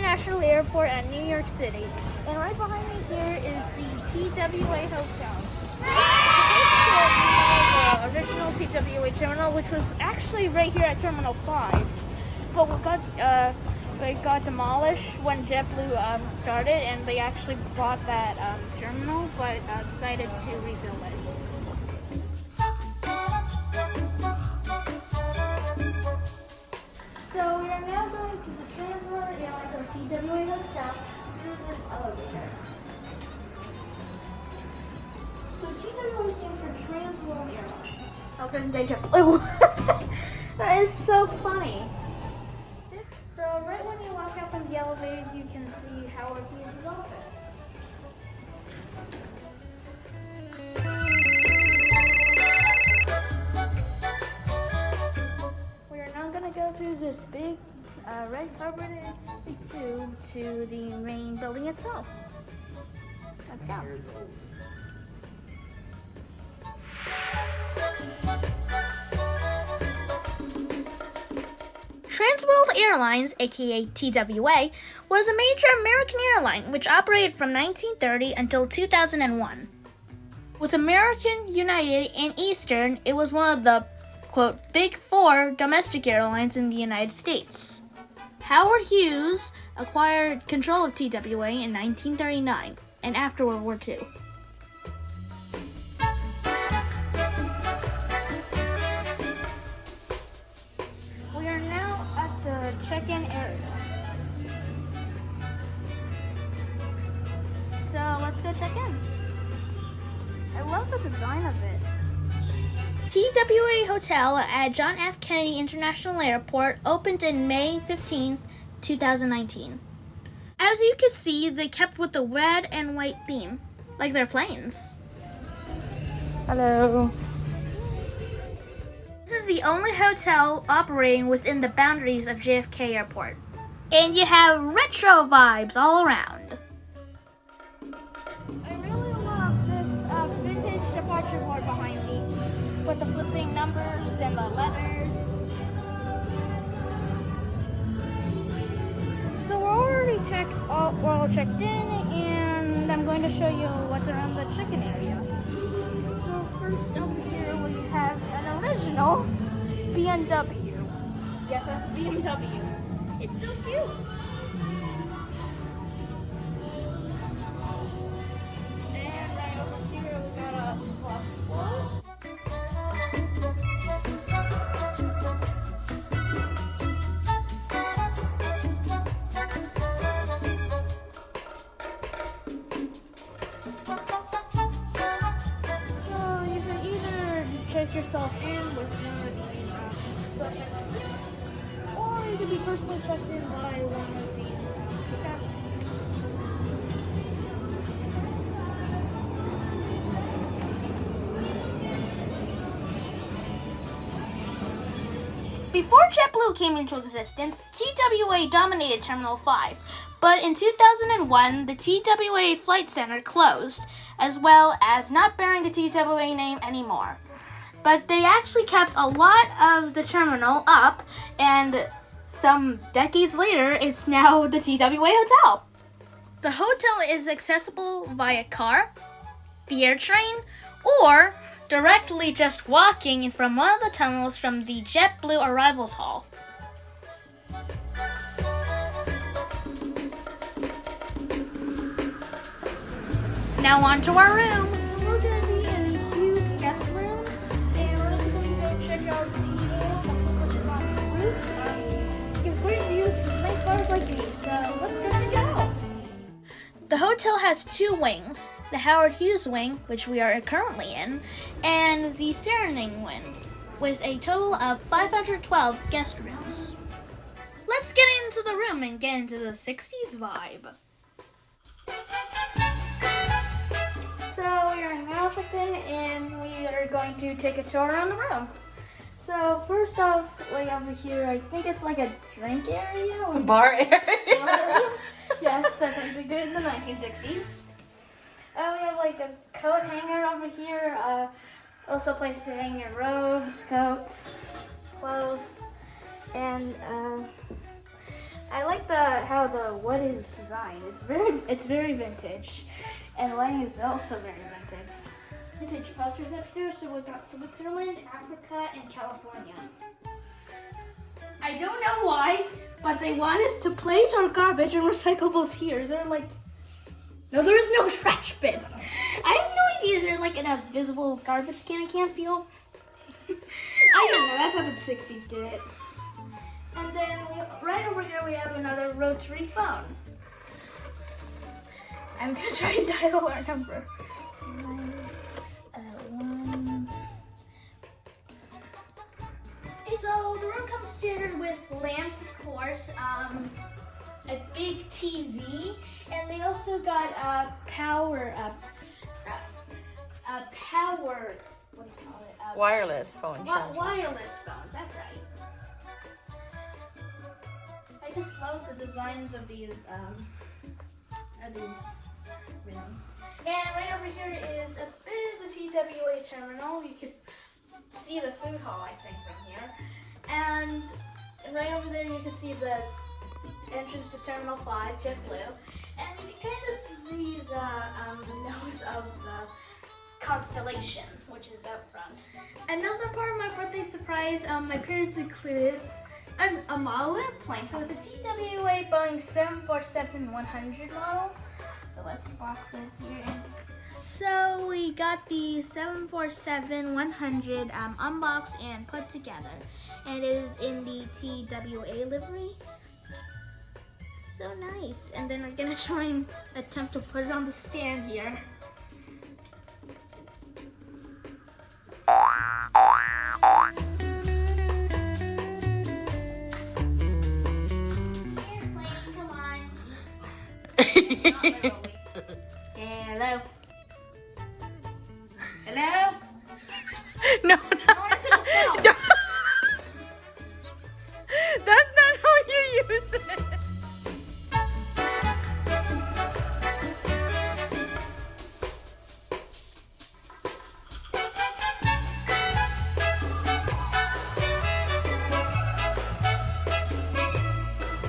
International Airport at New York City. And right behind me here is the TWA Hotel. The original TWA terminal, which was actually right here at Terminal 5. But it got demolished when JetBlue started, and they actually bought that terminal, but decided to rebuild it. So we are now going to the Transworld Airlines or TWA Hotel through this elevator. So TWA stands for Transworld Airlines. Oh, present day JetBlue. That is so funny. So right when you walk out from the elevator, you can see Howard Hughes' office. We are now going to go through this big red carpeted tube to the main building itself. Let's go. Transworld Airlines, aka TWA, was a major American airline which operated from 1930 until 2001. With American, United, and Eastern, it was one of the, quote, Big Four domestic airlines in the United States. Howard Hughes acquired control of TWA in 1939 and after World War II. We are now at the check-in area. So let's go check in. I love the design of it. TWA Hotel at John F. Kennedy International Airport opened in May 15th, 2019. As you can see, they kept with the red and white theme, like their planes. Hello. This is the only hotel operating within the boundaries of JFK Airport. And you have retro vibes all around. I really love this vintage departure board behind me with the flipping numbers and the letters. So we're all checked in, and I'm going to show you what's around the check-in area. So first over here we have an original BMW. Yes, that's BMW. It's so cute. And right over here we got a plus floor. Check yourself in with one of these self-check-in, or you can be personally checked in by one of these staff. Before JetBlue came into existence, TWA dominated Terminal 5, but in 2001, the TWA Flight Center closed, as well as not bearing the TWA name anymore. But they actually kept a lot of the terminal up, and some decades later, it's now the TWA Hotel. The hotel is accessible via car, the air train, or directly just walking from one of the tunnels from the JetBlue Arrivals Hall. Now on to our room. We're going to be in a huge guest room. Check out the pool that's on the roof. It gives great views from nice bars like these, so let's go check it out. The hotel has two wings, the Howard Hughes wing, which we are currently in, and the Serenade wing, with a total of 512 guest rooms. Let's get into the room and get into the 60s vibe. So we are now checked in, and we are going to take a tour around the room. So first off, like over here, I think it's like a drink area. A bar area. Yes, that's what they did in the 1960s. We have like a coat hanger over here. Also a place to hang your robes, coats, clothes, and I like how the wood is designed. It's very vintage, and the lighting is also very vintage. Vintage posters up here. So we've got Switzerland, Africa, and California. I don't know why, but they want us to place our garbage and recyclables here. Is there like? No, there is no trash bin. I have no idea. Is there like an invisible garbage can I can't feel? I don't know. That's how the 60s did it. And then right over here we have another rotary phone. I'm gonna try and dial our number. 1. So the room comes standard with lamps, of course, a big TV, and they also got a power. What do you call it? Wireless phone charger. Wireless phones. That's right. I just love the designs of these rooms. And right over here is a bit of the TWA terminal. You could see the food hall, I think, from here. And right over there you can see the entrance to Terminal 5, JetBlue. And you can kind of see the nose of the Constellation, which is up front. Another part of my birthday surprise, my parents included a model airplane. So it's a TWA Boeing 747-100 model. So let's box it here. So we got the 747-100 unboxed and put together. And it is in the TWA livery. So nice. And then we're gonna try and attempt to put it on the stand here. Hello. Hello? No, no. No. That's not how you use it.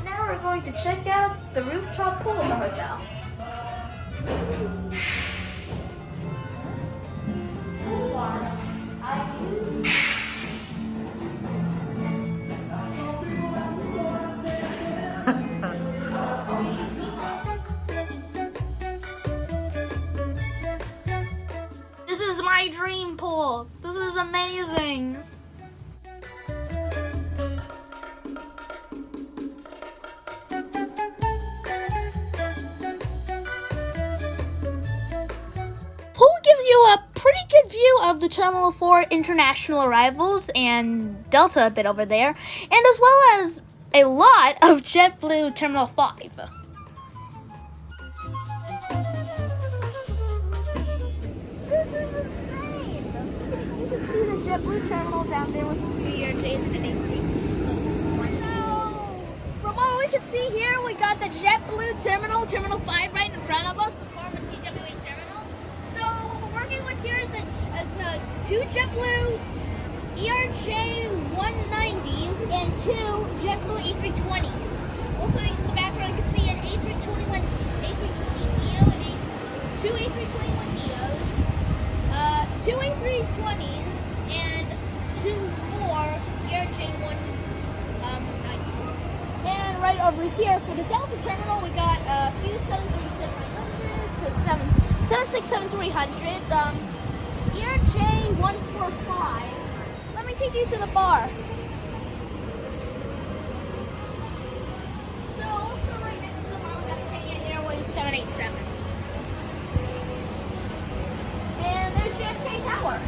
Now we're going to check out the rooftop pool of the hotel. This is my dream pool. This is amazing. Pool gives you a pretty good view of the Terminal 4 international arrivals and Delta a bit over there, and as well as a lot of JetBlue Terminal 5. This is insane! You can see the JetBlue terminal down there with the ERJs and anything. So, from what we can see here, we got the JetBlue terminal, Terminal 5 right in front of us, the former TWA terminal. So what we're working with here is two JetBlue ERJ 190s and two JetBlue A320s. Also in the background you can see an A320 neo and two A321 neos, two A320s, and two more ERJ 190s. And right over here for the Delta terminal, we got a few 737-900s to 767-300s, ERJ 145. Let me take you to the bar. So also right next to the bar, we got a Kenya Airways 787. And there's JFK Tower.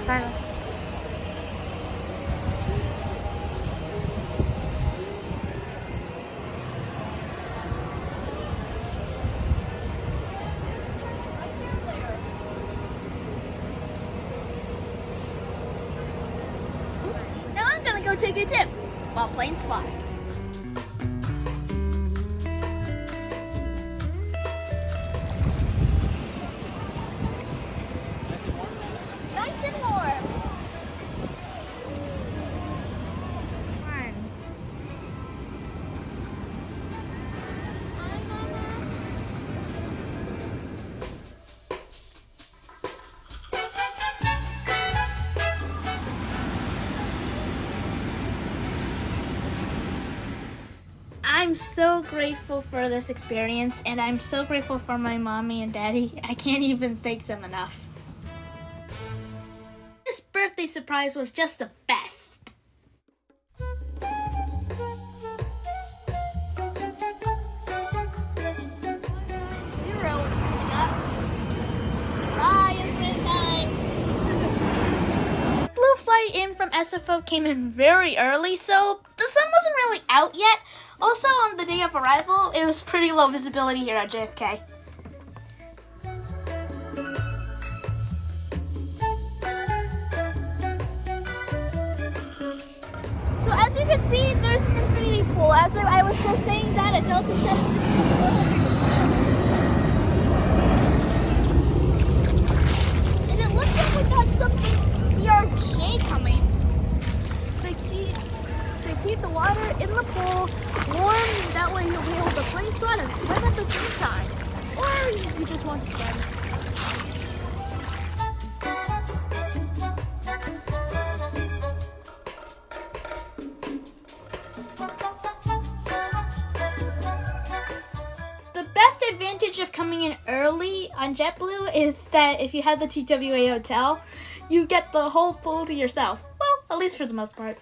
Tyler. Now I'm gonna go take a dip while planes fly. Nice and warm. I'm so grateful for this experience, and I'm so grateful for my mommy and daddy. I can't even thank them enough. This birthday surprise was just the best. Blue flight in from SFO came in very early, so the sun wasn't really out yet. Also, on the day of arrival, it was pretty low visibility here at JFK. So as you can see, there's an infinity pool. As I was just saying that, a Delta said and it looks like we got something BRJ coming. They keep the water in the pool warm, that way you'll be able to play sweat and swim at the same time. Or you just want to swim. The best advantage of coming in early on JetBlue is that if you have the TWA Hotel, you get the whole pool to yourself. Well, at least for the most part.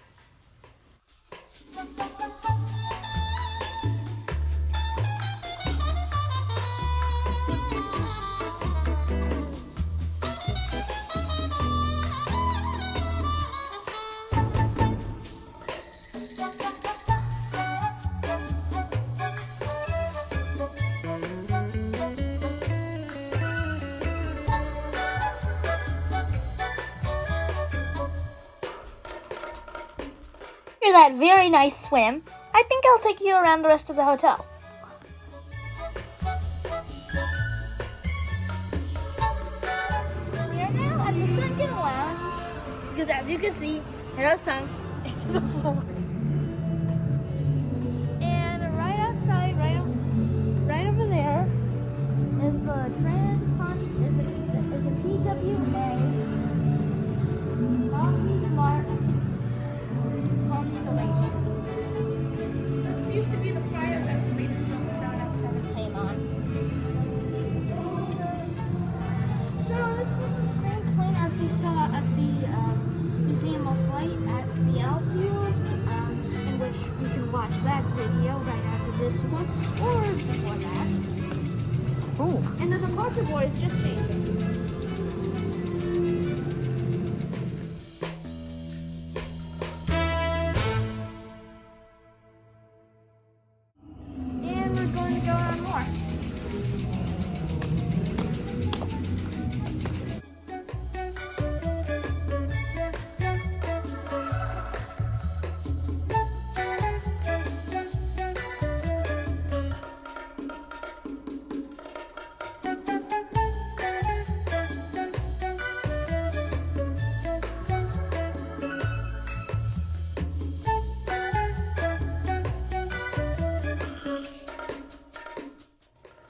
After that very nice swim, I think I'll take you around the rest of the hotel. We are now at the second lounge, because as you can see, it has sunk into the floor. And right outside, right over there, is the TWA Mark Constellation. This used to be the pride of their fleet until the 707 came on. So this is the same plane as we saw at the Museum of Flight at Seattle Field, in which we can watch that video right after this one, or before that. Ooh. And the departure board is just changing.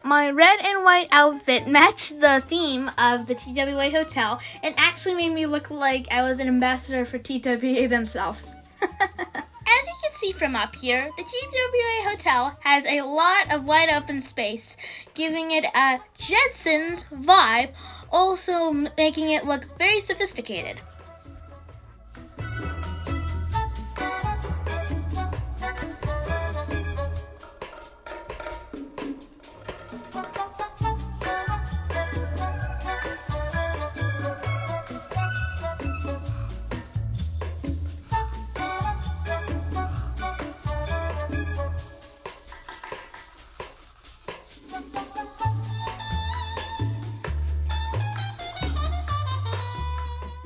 My red and white outfit matched the theme of the TWA Hotel and actually made me look like I was an ambassador for TWA themselves. As you can see from up here, the TWA Hotel has a lot of wide open space, giving it a Jetsons vibe, also making it look very sophisticated.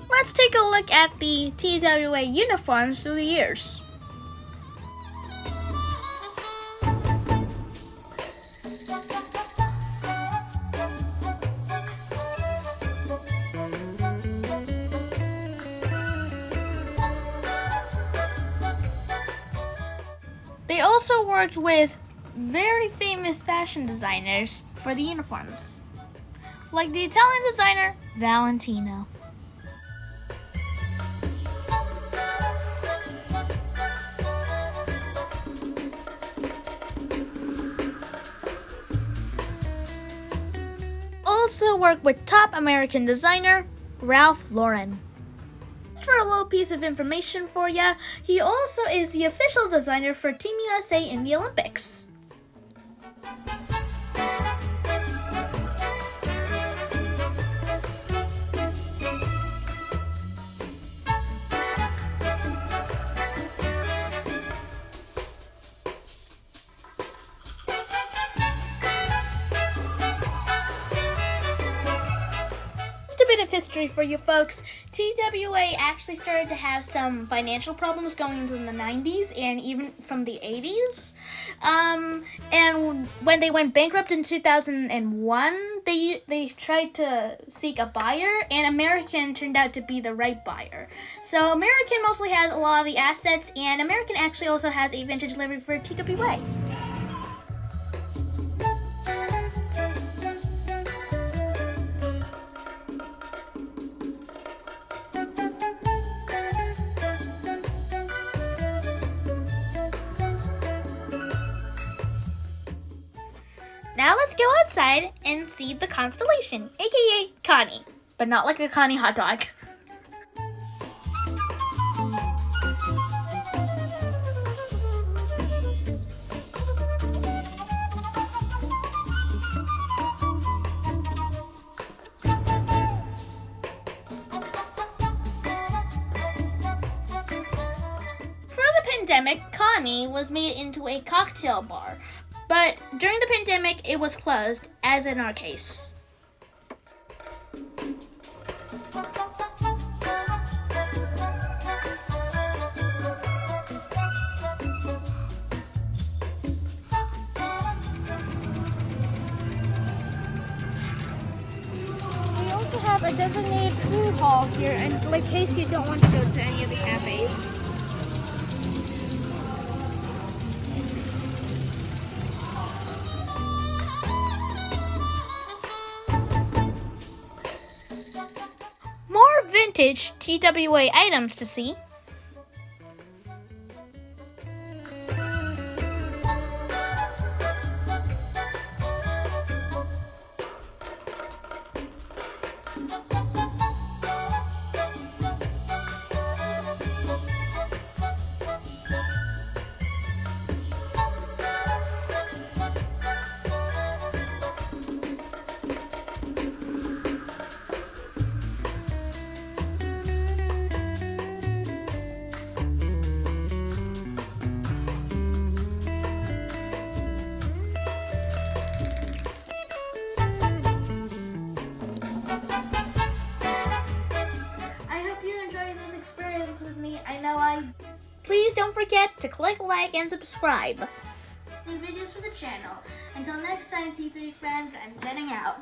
Let's take a look at the TWA uniforms through the years. They also worked with very famous fashion designers for the uniforms, like the Italian designer Valentino. also worked with top American designer Ralph Lauren. Just for a little piece of information for you, he also is the official designer for Team USA in the Olympics. A bit of history for you folks. TWA actually started to have some financial problems going into the 90s and even from the 80s. And when they went bankrupt in 2001, they tried to seek a buyer, and American turned out to be the right buyer. So American mostly has a lot of the assets, and American actually also has a vintage livery for TWA. Now let's go outside and see the Constellation, aka Connie, but not like a Connie hot dog. For the pandemic, Connie was made into a cocktail bar. But during the pandemic, it was closed, as in our case. We also have a designated food hall here, in case you don't want to go to any of the cafes. Vintage TWA items to see. With me, Please don't forget to click like and subscribe. New videos for the channel. Until next time, T3 friends, I'm jetting out.